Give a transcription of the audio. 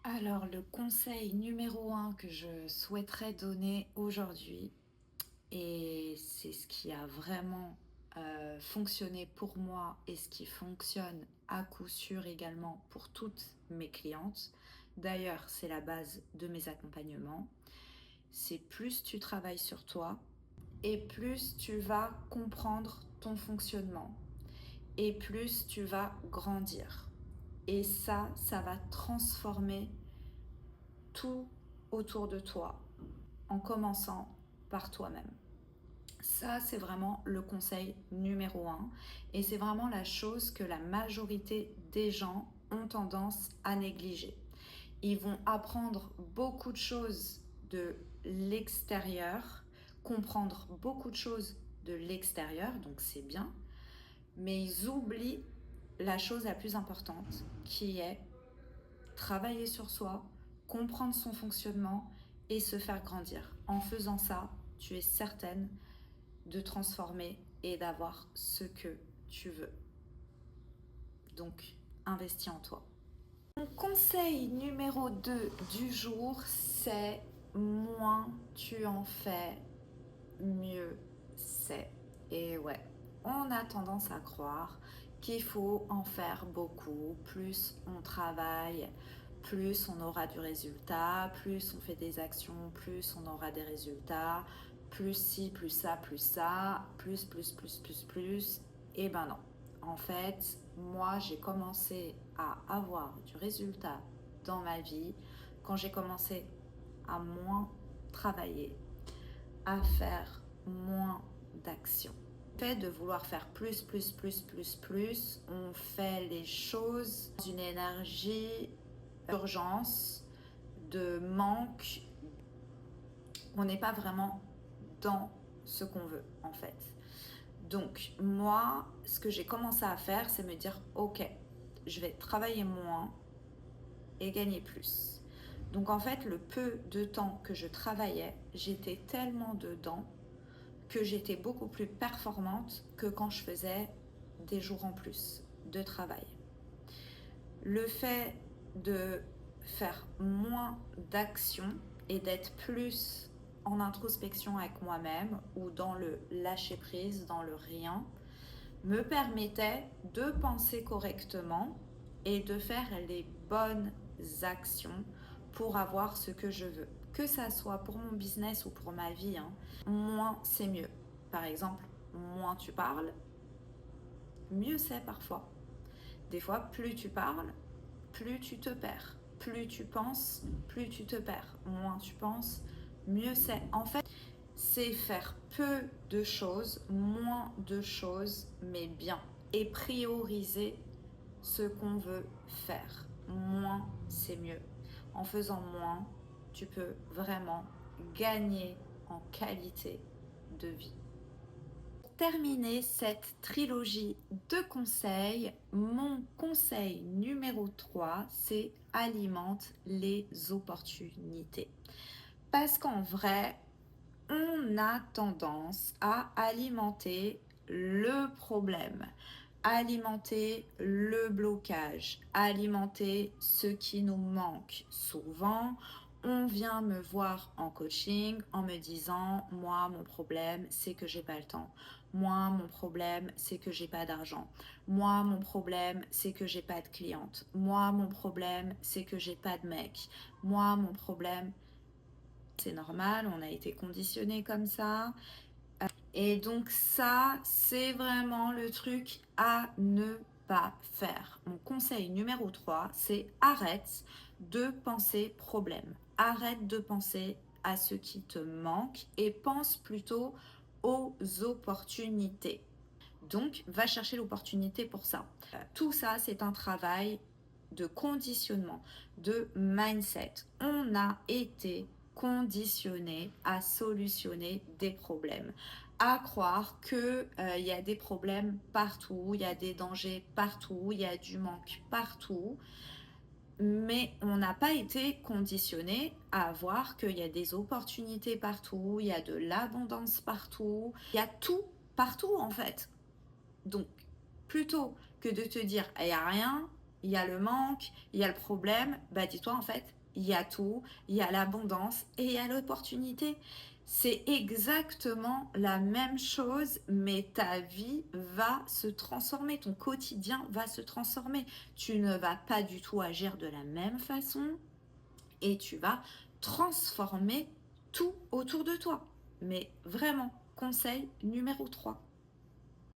Alors, le conseil numéro un que je souhaiterais donner aujourd'hui, et c'est ce qui a vraiment fonctionné pour moi et ce qui fonctionne à coup sûr également pour toutes mes clientes, d'ailleurs c'est la base de mes accompagnements, c'est plus tu travailles sur toi et plus tu vas comprendre ton fonctionnement et plus tu vas grandir. Et ça va transformer tout autour de toi en commençant par toi-même. Ça, c'est vraiment le conseil numéro un et c'est vraiment la chose que la majorité des gens ont tendance à négliger. Ils vont apprendre beaucoup de choses de l'extérieur, comprendre beaucoup de choses de l'extérieur, donc c'est bien, mais ils oublient la chose la plus importante qui est travailler sur soi, comprendre son fonctionnement et se faire grandir. En faisant ça, tu es certaine de transformer et d'avoir ce que tu veux. Donc, investis en toi. Mon conseil numéro 2 du jour, c'est moins tu en fais, mieux c'est. Et ouais, on a tendance à croire qu'il faut en faire beaucoup, plus on travaille, plus on aura du résultat, plus on fait des actions, plus on aura des résultats, plus ci, plus ça, plus. Et ben non. En fait, moi j'ai commencé à avoir du résultat dans ma vie quand j'ai commencé à moins travailler, à faire moins d'actions. Le fait de vouloir faire plus, on fait les choses dans une énergie d'urgence, de manque. On n'est pas vraiment dans ce qu'on veut en fait. Donc moi, ce que j'ai commencé à faire, c'est me dire ok, je vais travailler moins et gagner plus. Donc en fait, le peu de temps que je travaillais, j'étais tellement dedans que j'étais beaucoup plus performante que quand je faisais des jours en plus de travail. Le fait de faire moins d'actions et d'être plus en introspection avec moi-même ou dans le lâcher prise, dans le rien, me permettait de penser correctement et de faire les bonnes actions pour avoir ce que je veux. Que ça soit pour mon business ou pour ma vie, hein, moins c'est mieux. Par exemple, moins tu parles, mieux c'est parfois. Des fois, plus tu parles, plus tu te perds. Plus tu penses, plus tu te perds. Moins tu penses, mieux c'est. En fait, c'est faire peu de choses, moins de choses, mais bien. Et prioriser ce qu'on veut faire. Moins, c'est mieux. En faisant moins, tu peux vraiment gagner en qualité de vie. Pour terminer cette trilogie de conseils, mon conseil numéro 3, c'est alimente les opportunités. Parce qu'en vrai, on a tendance à alimenter le problème, alimenter le blocage, alimenter ce qui nous manque. Souvent, on vient me voir en coaching en me disant moi mon problème c'est que j'ai pas le temps. Moi mon problème c'est que j'ai pas d'argent. Moi mon problème c'est que j'ai pas de cliente. Moi mon problème c'est que j'ai pas de mec. Moi mon problème c'est normal, on a été conditionné comme ça. Et donc ça, c'est vraiment le truc à ne pas faire. Mon conseil numéro 3, c'est arrête de penser problème. Arrête de penser à ce qui te manque et pense plutôt aux opportunités. Donc, va chercher l'opportunité pour ça. Tout ça, c'est un travail de conditionnement, de mindset. On a été conditionné à solutionner des problèmes, à croire qu'il y a des problèmes partout, il y a des dangers partout, il y a du manque partout. Mais on n'a pas été conditionné à voir qu'il y a des opportunités partout, il y a de l'abondance partout, il y a tout partout en fait. Donc, plutôt que de te dire il n'y a rien, il y a le manque, il y a le problème, bah dis-toi en fait, il y a tout, il y a l'abondance et il y a l'opportunité. C'est exactement la même chose, mais ta vie va se transformer, ton quotidien va se transformer. Tu ne vas pas du tout agir de la même façon et tu vas transformer tout autour de toi. Mais vraiment, conseil numéro 3.